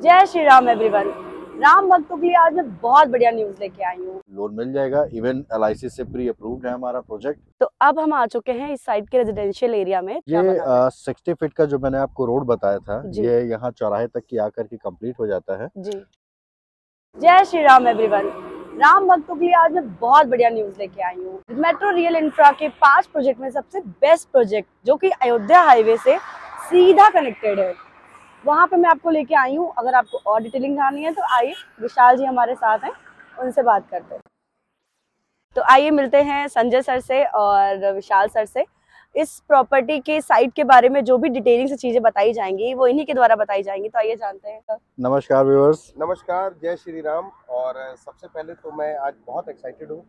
जय श्री राम एवरीवन। राम भक्तों के लिए आज मैं बहुत बढ़िया न्यूज लेके आई हूँ। लोन मिल जाएगा, इवन LIC से प्री अप्रूव्ड है हमारा प्रोजेक्ट। तो अब हम आ चुके हैं इस साइड के रेजिडेंशियल एरिया में। ये 60 फीट का जो मैंने आपको रोड बताया था, ये यहाँ चौराहे तक की आकर के कंप्लीट हो जाता है जी। जय श्री राम एवरीवन। राम भक्तों के लिए आज मैं बहुत बढ़िया न्यूज लेके आई हूँ। मेट्रो रियल इंफ्रा के 5 प्रोजेक्ट में सबसे बेस्ट प्रोजेक्ट जो कि अयोध्या हाईवे से सीधा कनेक्टेड है, वहां पे मैं आपको लेके आई हूँ। अगर आपको और डिटेलिंग जाननी है तो आइए, विशाल जी हमारे साथ हैं, उनसे बात करते हैं। तो आइए मिलते हैं संजय सर से और विशाल सर से। इस प्रॉपर्टी के साइट के बारे में जो भी डिटेलिंग से चीजें बताई जाएंगी वो इन्हीं के द्वारा बताई जाएंगी। तो आइए जानते हैं। नमस्कार व्यूअर्स। नमस्कार, जय श्री राम। और सबसे पहले तो मैं आज बहुत एक्साइटेड हूँ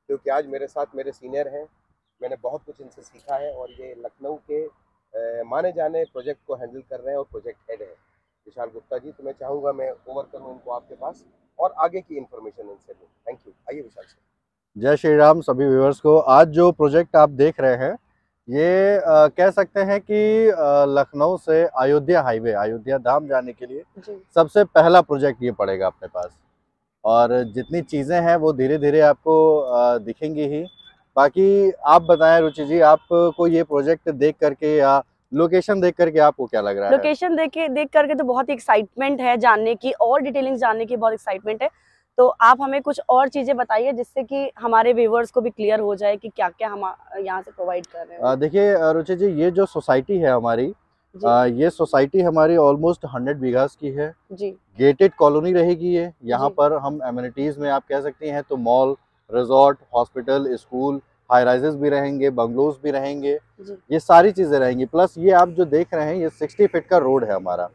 क्योंकि आज मेरे साथ मेरे सीनियर हैं। मैंने बहुत कुछ इनसे सीखा है और ये लखनऊ के माने जाने प्रोजेक्ट को हैंडल कर रहे हैं और प्रोजेक्ट हेड है विशाल गुप्ता जी। तो मैं चाहूँगा मैं ओवर करूँ इनको आपके पास और आगे की इन्फॉर्मेशन इनसे लूँ। Thank you. आइए विशाल सर। जय श्री राम सभी व्यूअर्स को। आज जो प्रोजेक्ट आप देख रहे हैं ये कह सकते हैं कि लखनऊ से अयोध्या हाईवे, अयोध्या धाम जाने के लिए सबसे पहला प्रोजेक्ट ये पड़ेगा अपने पास। और जितनी चीज़ें हैं वो धीरे धीरे आपको दिखेंगी ही। बाकी आप बताएं रुचि जी, आपको ये प्रोजेक्ट देख करके या लोकेशन देख करके आपको क्या लग रहा है? लोकेशन देख करके तो बहुत ही एक्साइटमेंट है जानने की, और डिटेलिंग जानने की बहुत एक्साइटमेंट है। तो आप हमें कुछ और चीजें बताइए जिससे कि हमारे व्यूअर्स को भी क्लियर हो जाए कि क्या क्या हम यहाँ से प्रोवाइड कर रहे हैं। देखिए रुचि जी, ये जो सोसाइटी है हमारी, ये सोसाइटी हमारी ऑलमोस्ट 100 बीघास की है जी। गेटेड कॉलोनी रहेगी ये। यहाँ पर हम एमिनिटीज में आप कह सकती हैं तो mall, resort, hospital, school, high rises भी रहेंगे, बंगलोज भी रहेंगे, ये सारी चीजें रहेंगी। प्लस ये आप जो देख रहे हैं ये 60 फीट का रोड है हमारा।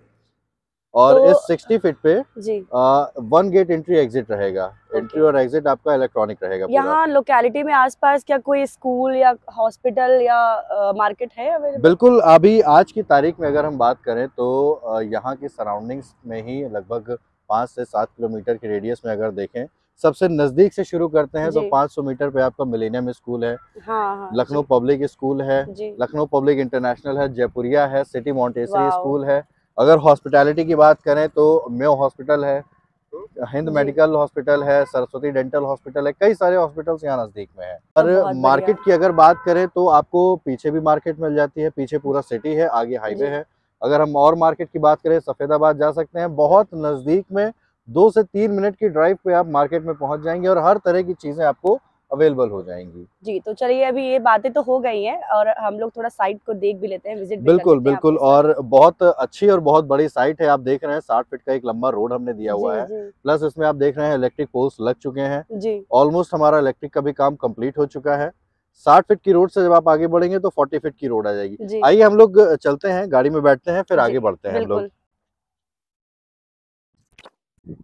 और तो, इस 60 फीट पे 1 गेट एंट्री एग्जिट रहेगा। एंट्री और एग्जिट आपका इलेक्ट्रॉनिक रहेगा। यहाँ लोकेलिटी में आसपास क्या कोई स्कूल या हॉस्पिटल या मार्केट है अवेलेबल? बिल्कुल। अभी आज की तारीख में अगर हम बात करें तो यहाँ की सराउंडिंग्स में ही लगभग 5 से 7 किलोमीटर के रेडियस में अगर देखें, सबसे नजदीक से शुरू करते हैं तो 500 मीटर पे आपका मिलेनियम स्कूल है, लखनऊ पब्लिक स्कूल है, लखनऊ पब्लिक इंटरनेशनल है, जयपुरिया है, सिटी मॉन्टेसरी स्कूल है। अगर हॉस्पिटैलिटी की बात करें तो मेयो हॉस्पिटल है, हिंद मेडिकल हॉस्पिटल है, सरस्वती डेंटल हॉस्पिटल है, कई सारे हॉस्पिटल्स यहाँ नजदीक में है। और मार्केट की अगर बात करें तो आपको पीछे भी मार्केट मिल जाती है, पीछे पूरा सिटी है, आगे हाईवे है। अगर हम और मार्केट की बात करें, सफेदाबाद जा सकते हैं, बहुत नजदीक में 2 से 3 मिनट की ड्राइव पे आप मार्केट में पहुंच जाएंगे और हर तरह की चीजें आपको अवेलेबल हो जाएंगी जी। तो चलिए, अभी ये बातें तो हो गई हैं और हम लोग थोड़ा साइट को देख भी लेते हैं, विजिट भी बिल्कुल बिल्कुल। और बहुत अच्छी और बहुत बड़ी साइट है। आप देख रहे हैं 60 फीट का एक लंबा रोड हमने दिया हुआ है। प्लस इसमें आप देख रहे हैं इलेक्ट्रिक पोल्स लग चुके हैं। ऑलमोस्ट हमारा इलेक्ट्रिक का भी काम कंप्लीट हो चुका है। 60 फीट की रोड से जब आप आगे बढ़ेंगे तो 40 फीट की रोड आ जाएगी। आइए हम लोग चलते हैं, गाड़ी में बैठते हैं, फिर आगे बढ़ते हैं हम लोग।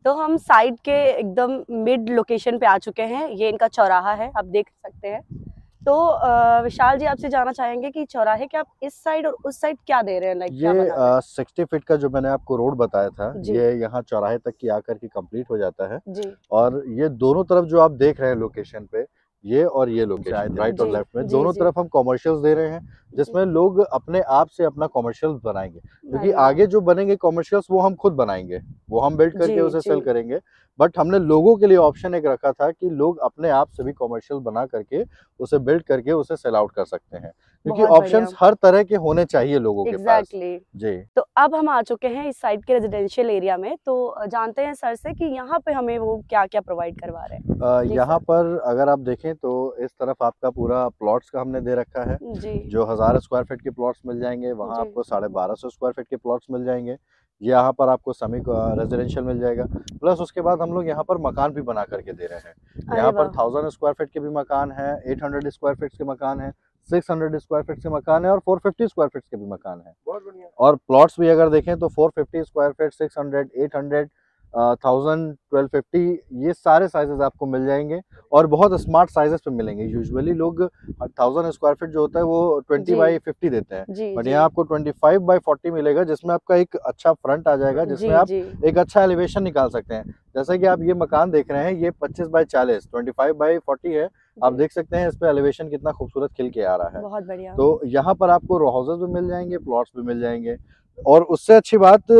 तो हम साइड के एकदम मिड लोकेशन पे आ चुके हैं। ये इनका चौराहा है, आप देख सकते हैं। तो विशाल जी, आपसे जानना चाहेंगे कि चौराहे के आप इस साइड और उस साइड क्या दे रहे हैं? ये 60 फीट का जो मैंने आपको रोड बताया था, ये यहाँ चौराहे तक की आकर के कंप्लीट हो जाता है जी। और ये दोनों तरफ जो आप देख रहे हैं लोकेशन पे, ये और ये लोकेशन राइट और लेफ्ट में दोनों तरफ हम कॉमर्शियल्स दे रहे हैं, जिसमें लोग अपने आप से अपना कॉमर्शियल बनाएंगे। क्योंकि आगे जो बनेंगे कॉमर्शियल्स वो हम खुद बनाएंगे, वो हम बिल्ड करके उसे सेल करेंगे। बट हमने लोगों के लिए ऑप्शन एक रखा था कि लोग अपने आप से भी कॉमर्शियल बना करके उसे बिल्ड करके उसे सेल आउट कर सकते हैं, क्योंकि ऑप्शंस हर तरह के होने चाहिए लोगों के पास जी। तो अब हम आ चुके हैं इस साइड के रेजिडेंशियल एरिया में। तो जानते हैं सर से कि यहाँ पे हमें वो क्या क्या प्रोवाइड करवा रहे हैं। यहाँ पर अगर आप देखें तो इस तरफ आपका पूरा प्लॉट्स का हमने दे रखा है जी। जो 1000 स्क्वायर फीट के प्लॉट्स मिल जाएंगे, वहाँ आपको 1250 स्क्वायर फीट के प्लॉट्स मिल जाएंगे। यहाँ पर आपको सेमी रेजिडेंशियल मिल जाएगा। प्लस उसके बाद हम लोग यहाँ पर मकान भी बना करके दे रहे हैं। यहाँ पर 1000 स्क्वायर फीट के भी मकान है, 800 स्क्वायर फीट के मकान है, 600 स्क्वायर फीट के मकान है और 450 स्क्वायर फीट के भी मकान है। बहुत बढ़िया। और प्लॉट्स भी अगर देखें तो 450 स्क्वायर फीट, 600, 800, 1000, 1250, ये सारे साइजेस आपको मिल जाएंगे और बहुत स्मार्ट साइजेस पे मिलेंगे। यूजुअली लोग 1000 स्क्वायर फीट जो होता है वो 20 बाई 50 देते हैं, बट यहाँ आपको 25 बाई 40 मिलेगा, जिसमें आपका एक अच्छा फ्रंट आ जाएगा, जिसमें आप एक अच्छा एलिवेशन निकाल सकते हैं। जैसे कि आप ये मकान देख रहे हैं, ये 25 बाई 40, 25 बाई 40 है। आप देख सकते हैं इस पे एलिवेशन कितना खूबसूरत खिल के आ रहा है। बहुत बढ़िया। तो यहाँ पर आपको रो हाउसेस भी मिल जाएंगे, प्लॉट्स भी मिल जाएंगे। और उससे अच्छी बात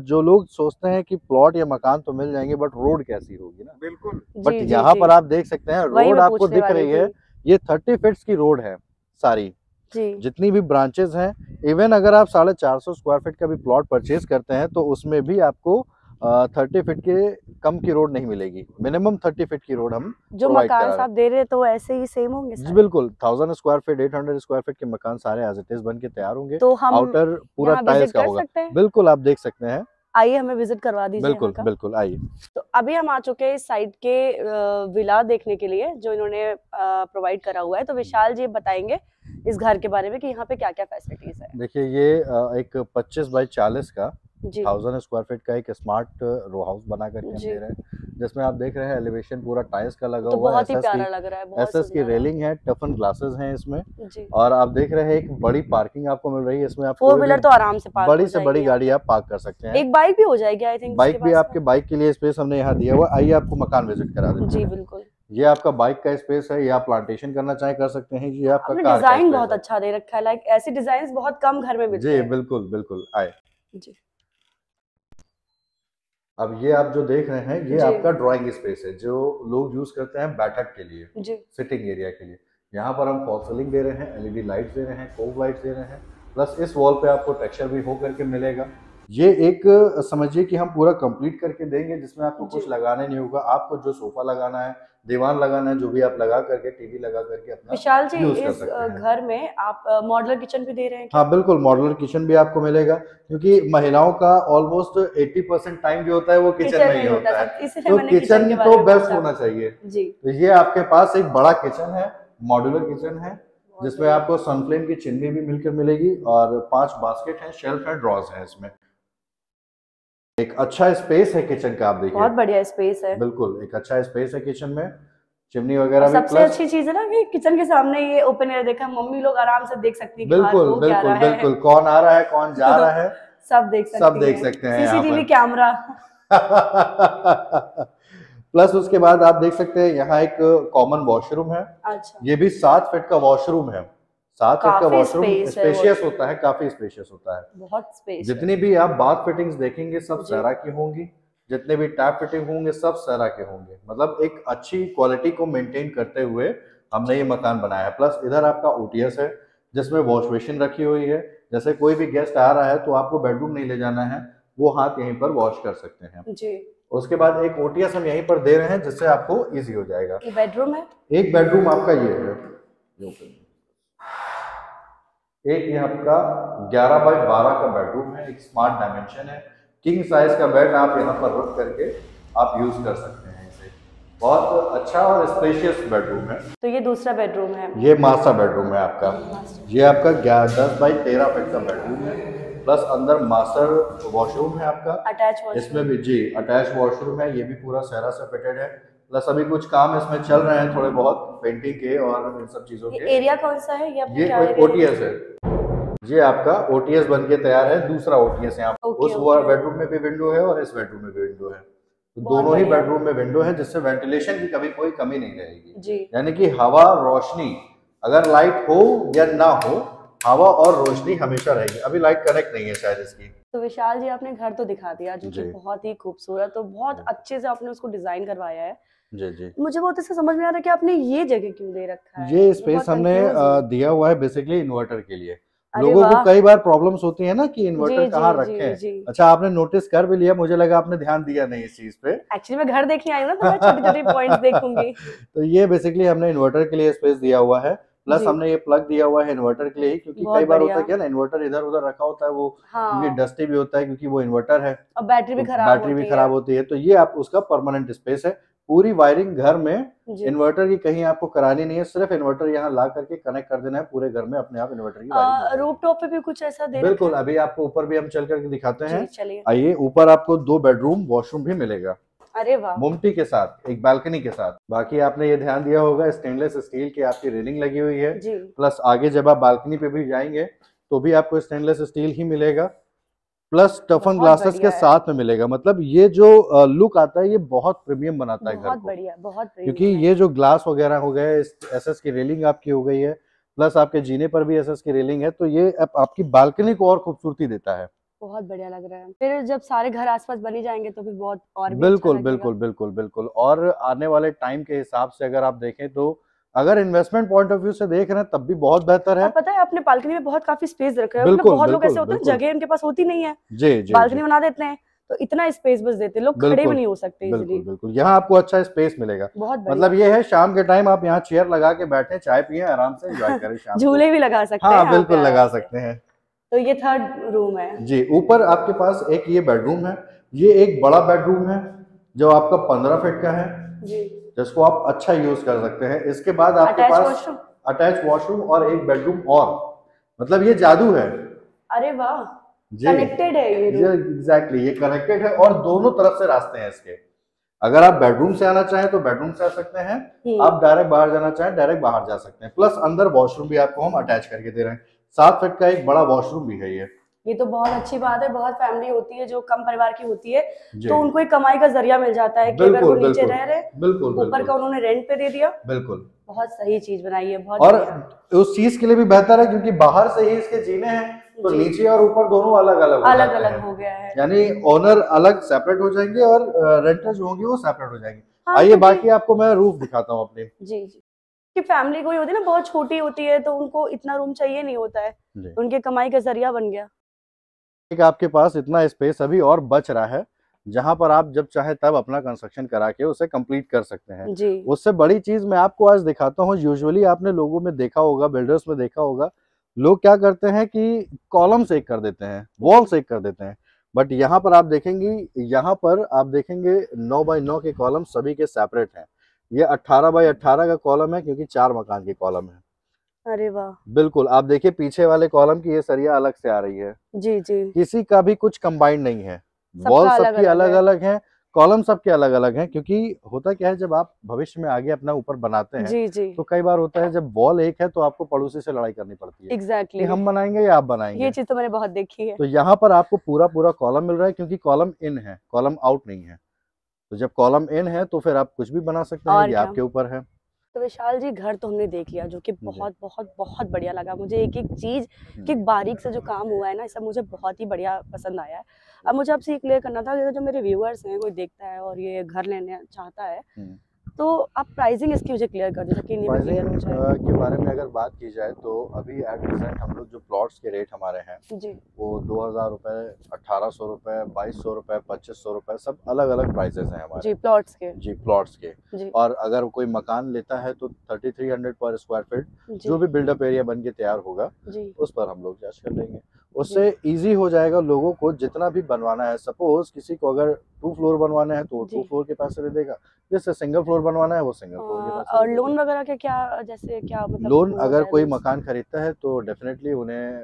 जो लोग सोचते हैं कि प्लॉट या मकान तो मिल जाएंगे बट रोड कैसी होगी ना। बिल्कुल। बट यहाँ पर आप देख सकते हैं रोड आपको दिख रही है, ये 30 फीट्स की रोड है सारी जी। जितनी भी ब्रांचेस हैं। इवन अगर आप 450 स्क्वायर फीट का भी प्लॉट परचेज करते हैं तो उसमें भी आपको 30 फीट के कम की रोड नहीं मिलेगी, मिनिमम 30 फीट की रोड हम जो मकान आप दे रहे हैं तो ऐसे ही सेम होंगे जी बिल्कुल। 1000 स्क्वायर फीट 800 स्क्वायर फीट के मकान सारे एज इट इज बन के तैयार होंगे। तो हम आउटर पूरा टाइल्स का होगा। बिल्कुल आप देख सकते हैं, आइए हमें विजिट करवा दीजिए। बिल्कुल बिल्कुल आइए। तो अभी हम आ चुके हैं इस साइड के विला देखने के लिए जो इन्होंने प्रोवाइड करा हुआ है। तो विशाल जी बताएंगे इस घर के बारे में कि यहाँ पे क्या क्या फैसिलिटीज है। देखिए ये एक 25 बाई 40 का 1000 स्क्वायर फीट का एक स्मार्ट रो हाउस बना करके दे रहे हैं, जिसमें आप देख रहे हैं एलिवेशन पूरा टाइल्स का लगा तो हुआ है। बहुत ही प्यारा लग रहा है, बहुत एसएस की रेलिंग है, टफन ग्लासेस हैं इसमें जी। और आप देख रहे हैं एक बड़ी पार्किंग आपको मिल रही है। इसमें आप 4 व्हीलर तो आराम से पार्क बड़ी से बड़ी गाड़ी आप पार्क कर सकते हैं। एक बाइक भी हो जाएगी आई थिंक। बाइक भी आपके बाइक के लिए स्पेस हमने यहाँ दिया हुआ। आइए आपको मकान विजिट करा देते हैं। जी बिल्कुल। ये आपका बाइक का स्पेस है, ये आप प्लांटेशन करना चाहे कर सकते हैं। ये आपका कार डिजाइन बहुत अच्छा दे रखा है, लाइक ऐसी डिजाइन बहुत कम घर में मिलती है। जी बिल्कुल बिल्कुल आए जी। अब ये आप जो देख रहे हैं ये आपका ड्राइंग स्पेस है जो लोग यूज करते हैं बैठक के लिए जी। सिटिंग एरिया के लिए। यहाँ पर हम फॉल सीलिंग दे रहे हैं, एलईडी लाइट्स दे रहे हैं, कोव लाइट्स दे रहे हैं, प्लस इस वॉल पे आपको टेक्सचर भी हो करके मिलेगा। ये एक समझिए कि हम पूरा कंप्लीट करके देंगे जिसमें आपको कुछ लगाना नहीं होगा। आपको जो सोफा लगाना है, दीवान लगाना है, जो भी आप लगा करके टीवी लगा करके अपना विशाल जी इस घर में आप मॉड्यूलर किचन भी दे रहे हैं क्या? हाँ बिल्कुल, मॉड्यूलर किचन भी आपको मिलेगा क्योंकि महिलाओं का ऑलमोस्ट 80% टाइम जो होता है वो किचन में ही होता है, तो किचन तो बेस्ट होना चाहिए जी। तो ये आपके पास एक बड़ा किचन है, मॉड्यूलर किचन है जिसमें आपको सनफ्लेम की चिमनी भी मिलकर मिलेगी और 5 बास्केट हैं, शेल्फ है, ड्रॉर्स हैं। इसमें एक अच्छा स्पेस है किचन का, आप देखिए बहुत बढ़िया स्पेस है। बिल्कुल एक अच्छा स्पेस है किचन में, चिमनी वगैरह भी। सबसे अच्छी चीज है ना कि किचन के सामने ये ओपन एयर देखा, मम्मी लोग आराम से देख सकती है। बिल्कुल बिल्कुल बिल्कुल, कौन आ रहा है कौन जा रहा है सब देख सकते हैं। सीसीटीवी कैमरा प्लस उसके बाद आप देख सकते हैं यहाँ एक कॉमन वॉशरूम है। अच्छा। ये भी 7 फीट का वॉशरूम है। 7 फीट का वॉशरूम स्पेशियस होता है, काफी स्पेशियस होता है, बहुत स्पेस। जितनी भी आप बाथ फिटिंग्स देखेंगे सब सेरा की होंगी, जितने भी टैप फिटिंग होंगे सब सेरा के होंगे। मतलब एक अच्छी क्वालिटी को मेंटेन करते हुए हमने ये मकान बनाया है। प्लस इधर आपका ओटीएस है जिसमें वॉश बेसिन रखी हुई है। जैसे कोई भी गेस्ट आ रहा है तो आपको बेडरूम नहीं ले जाना है, वो हाथ यहीं पर वॉश कर सकते हैं जी। उसके बाद एक ओटीएस हम यहीं पर दे रहे हैं जिससे आपको इजी हो जाएगा। ये बेडरूम है, एक बेडरूम आपका ये है, एक ये आपका 11 बाई 12 का बेडरूम है, एक स्मार्ट डायमेंशन है। किंग साइज का बेड आप यहाँ पर रख करके आप यूज कर सकते हैं इसे। बहुत अच्छा और स्पेशियस बेडरूम है। तो ये दूसरा बेडरूम है, ये मास्टर बेडरूम है आपका। ये आपका 10 बाई 13 फीट का बेडरूम है, प्लस अंदर मास्टर वॉशरूम है आपका अटैच। इसमें भी जी अटैच वॉशरूम है, ये भी पूरा सेरा से फिटेड है। प्लस अभी कुछ काम इसमें चल रहे हैं थोड़े बहुत पेंटिंग के और इन सब चीजों के। एरिया कौन सा है? ये ओटीएस है, ये आपका ओटीएस बन के तैयार है। दूसरा ओटीएस यहाँ उस बेडरूम में भी विंडो है और इस बेडरूम में भी विंडो है, तो दोनों ही बेडरूम में विंडो है जिससे वेंटिलेशन की कभी कोई कमी नहीं रहेगी। यानी कि हवा रोशनी अगर लाइट हो या ना हो, हवा और रोशनी हमेशा रहेगी। अभी लाइट कनेक्ट नहीं है शायद इसकी। तो विशाल जी आपने घर तो दिखा दिया जो कि बहुत ही खूबसूरत, तो बहुत अच्छे से आपने उसको डिजाइन करवाया है जी जी। मुझे बहुत इससे समझ में आ रहा है कि आपने ये जगह क्यों दे रखा है। ये स्पेस हमने दिया हुआ है बेसिकली इन्वर्टर के लिए। लोगों को कई बार प्रॉब्लम्स होती है ना कि इन्वर्टर कहाँ रखें। अच्छा आपने नोटिस कर भी लिया, मुझे लगा आपने ध्यान दिया नहीं इस चीज पे। एक्चुअली मैं घर देखने आई हूँ ना, तो मैं छोटी-छोटी पॉइंट्स देखूंगी। तो ये बेसिकली हमने इन्वर्टर के लिए स्पेस दिया हुआ है, प्लस हमने ये प्लग दिया हुआ है इन्वर्टर के लिए, क्योंकि कई बार होता है क्या ना, इन्वर्टर इधर उधर रखा होता है वो क्योंकि डस्टी भी होता है क्योंकि वो इन्वर्टर है और बैटरी भी खराब होती है। तो ये आप उसका परमानेंट स्पेस है। पूरी वायरिंग घर में इन्वर्टर की कहीं आपको करानी नहीं है, सिर्फ इन्वर्टर यहाँ ला करके कनेक्ट कर देना है, पूरे घर में अपने आप इन्वर्टर की वायरिंग। रूफटॉप पे भी कुछ ऐसा दे बिल्कुल, अभी आपको ऊपर भी हम चल करके दिखाते हैं। आइए, ऊपर आपको 2 बेडरूम वॉशरूम भी मिलेगा। अरे वाह, मुमटी के साथ, एक बालकनी के साथ। बाकी आपने ये ध्यान दिया होगा स्टेनलेस स्टील की आपकी रेलिंग लगी हुई है, प्लस आगे जब आप बालकनी पे भी जाएंगे तो भी आपको स्टेनलेस स्टील ही मिलेगा, प्लस टफन ग्लासेस के साथ में मिलेगा। मतलब ये जो लुक आता है ये बहुत प्रीमियम बनाता है घर को। बहुत बढ़िया, क्योंकि ये जो ग्लास वगैरह हो गए, एसएस की रेलिंग आपकी हो गई है, प्लस आपके जीने पर भी एसएस की रेलिंग है, तो ये आपकी बालकनी को और खूबसूरती देता है। बहुत बढ़िया लग रहा है। फिर जब सारे घर आसपास बनी जाएंगे तो फिर बहुत और भी बिल्कुल अच्छा बिल्कुल बिल्कुल बिल्कुल। और आने वाले टाइम के हिसाब से अगर आप देखें तो अगर इन्वेस्टमेंट पॉइंट ऑफ व्यू से देख रहे हैं तब भी बहुत बेहतर है। पता है अपने बालकनी में बहुत काफी स्पेस रखा है। बिल्कुल, बहुत लोग ऐसे होते हैं बिल्कुल। जगह उनके पास होती नहीं है, जी जी बालकनी बना देते हैं तो इतना स्पेस बस देते हैं, लोग खड़े भी नहीं हो सकते बिल्कुल इजीली। बिल्कुल। यहाँ आपको अच्छा स्पेस मिलेगा। बहुत मतलब ये है शाम के टाइम आप यहाँ चेयर लगा के बैठे, चाय पिए, आराम से एंजॉय करें शाम झूले भी लगा सकते हैं। हाँ बिल्कुल लगा सकते हैं। तो ये 3rd रूम है जी। ऊपर आपके पास एक ये बेडरूम है, ये एक बड़ा बेडरूम है जो आपका 15 फीट का है जी, जिसको आप अच्छा यूज कर सकते हैं। इसके बाद आपके पास अटैच वॉशरूम और एक बेडरूम और, मतलब ये जादू है। अरे वाह, कनेक्टेड है ये एग्जैक्टली, ये कनेक्टेड है और दोनों तरफ से रास्ते हैं इसके। अगर आप बेडरूम से आना चाहें तो बेडरूम से आ सकते हैं, आप डायरेक्ट बाहर जाना चाहें डायरेक्ट बाहर जा सकते हैं। प्लस अंदर वॉशरूम भी आपको हम अटैच करके दे रहे हैं, 7 फीट का एक बड़ा वॉशरूम भी है ये तो बहुत अच्छी बात है। बहुत फैमिली होती है जो कम परिवार की होती है तो उनको एक कमाई का जरिया मिल जाता है कि अगर वो नीचे रह रहे, बिल्कुल ऊपर का उन्होंने रेंट पे दे दिया। बिल्कुल, बहुत सही चीज बनाई है। बहुत और उस चीज के लिए भी बेहतर है क्योंकि बाहर से ही इसके जीने हैं तो नीचे और ऊपर दोनों अलग अलग हो गया है, यानी ओनर अलग सेपरेट हो जाएंगे और रेंटर जो होंगे वो सेपरेट हो जाएंगे। आइए बाकी आपको मैं रूफ दिखाता हूँ अपने। जी जी। कि फैमिली कोई होती है ना बहुत छोटी होती है तो उनको इतना रूम चाहिए नहीं होता है, उनके कमाई का जरिया बन गया। आपके पास इतना स्पेस अभी और बच रहा है जहां पर आप जब चाहे तब अपना कंस्ट्रक्शन करा के उसे कंप्लीट कर सकते हैं जी। उससे बड़ी चीज मैं आपको आज दिखाता हूँ। यूजुअली आपने लोगों में देखा होगा, बिल्डर्स में देखा होगा, लोग क्या करते हैं कि कॉलम्स एक कर देते हैं, वॉल्स एक कर देते हैं। बट यहाँ पर आप देखेंगे, यहाँ पर आप देखेंगे 9 बाय 9 के कॉलम सभी के सेपरेट हैं। ये 18 बाय 18 का कॉलम है क्योंकि 4 मकान के कॉलम है। अरे वाह, बिल्कुल। आप देखिए पीछे वाले कॉलम की ये सरिया अलग से आ रही है। जी जी। किसी का भी कुछ कंबाइंड नहीं है, वॉल सबकी अलग अलग है, कॉलम सबके अलग अलग हैं। क्योंकि होता क्या है जब आप भविष्य में आगे अपना ऊपर बनाते हैं जी जी, तो कई बार होता है जब वॉल एक है तो आपको पड़ोसी से लड़ाई करनी पड़ती है। एग्जैक्टली, हम बनाएंगे या आप बनाएंगे। ये चीज तो मैंने बहुत देखी है। तो यहाँ पर आपको पूरा पूरा कॉलम मिल रहा है क्योंकि कॉलम इन है, कॉलम आउट नहीं है। तो जब कॉलम इन है तो फिर आप कुछ भी बना सकते हैं, ये आपके ऊपर है। तो विशाल जी घर तो हमने देख लिया जो कि बहुत बहुत बहुत बढ़िया लगा मुझे। एक एक चीज की बारीक से जो काम हुआ है ना, सब मुझे बहुत ही बढ़िया पसंद आया है। अब मुझे आपसे ये क्लियर करना था कि जो मेरे व्यूअर्स हैं, कोई देखता है और ये घर लेने चाहता है तो आप प्राइसिंग इसकी मुझे क्लियर कर दो ताकि प्राइसिंग के बारे में अगर बात की जाए तो अभी एट प्रेजेंट हम लोग जो प्लॉट्स के रेट हमारे हैं जी, वो 2000 रुपए, 1800 रुपए, 2200 रुपए, 2500 रुपए, सब अलग अलग प्राइसेस हैं हमारे जी प्लॉट्स के। जी प्लॉट्स के जी। और अगर कोई मकान लेता है तो 3300 पर स्क्वायर फीट जो भी बिल्डअप एरिया बन के तैयार होगा जी, उस पर हम लोग जज कर लेंगे। उससे इजी हो जाएगा लोगों को जितना भी बनवाना है। सपोज किसी को अगर 2 फ्लोर बनवाना है तो 2 फ्लोर के पैसे दे देगा, जैसे सिंगल फ्लोर बनवाना है वो सिंगल फ्लोर के पैसे। और लोन वगैरह के क्या, जैसे क्या मतलब लोन अगर कोई मकान खरीदता है तो डेफिनेटली उन्हें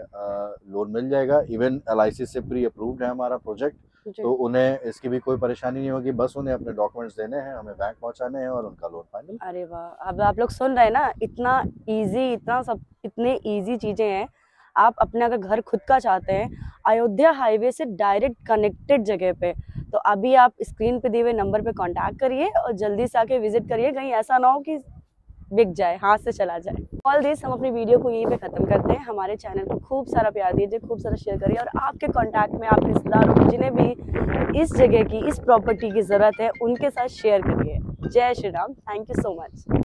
लोन मिल जाएगा। इवन LIC से प्री अप्रूव्ड है हमारा प्रोजेक्ट, तो उन्हें इसकी भी कोई परेशानी नहीं होगी। बस उन्हें अपने डॉक्यूमेंट्स देने हैं, हमें बैंक पहुंचाने हैं और उनका लोन फाइनल। अरे वाह, अब आप लोग सुन रहे हैं ना, इतना इजी, इतना सब, इतने इजी चीजें हैं। आप अपने अगर घर खुद का चाहते हैं अयोध्या हाईवे से डायरेक्ट कनेक्टेड जगह पे, तो अभी आप स्क्रीन पे दिए हुए नंबर पे कांटेक्ट करिए और जल्दी से आके विजिट करिए। कहीं ऐसा ना हो कि बिक जाए, हाथ से चला जाए। ऑल दिस हम अपनी वीडियो को यहीं पे खत्म करते हैं। हमारे चैनल को खूब सारा प्यार दीजिए, खूब सारा शेयर करिए और आपके कांटेक्ट में आपके रिश्तेदारों को जिन्हें भी इस जगह की, इस प्रॉपर्टी की जरूरत है, उनके साथ शेयर करिए। जय Shri Ram. Thank you so much.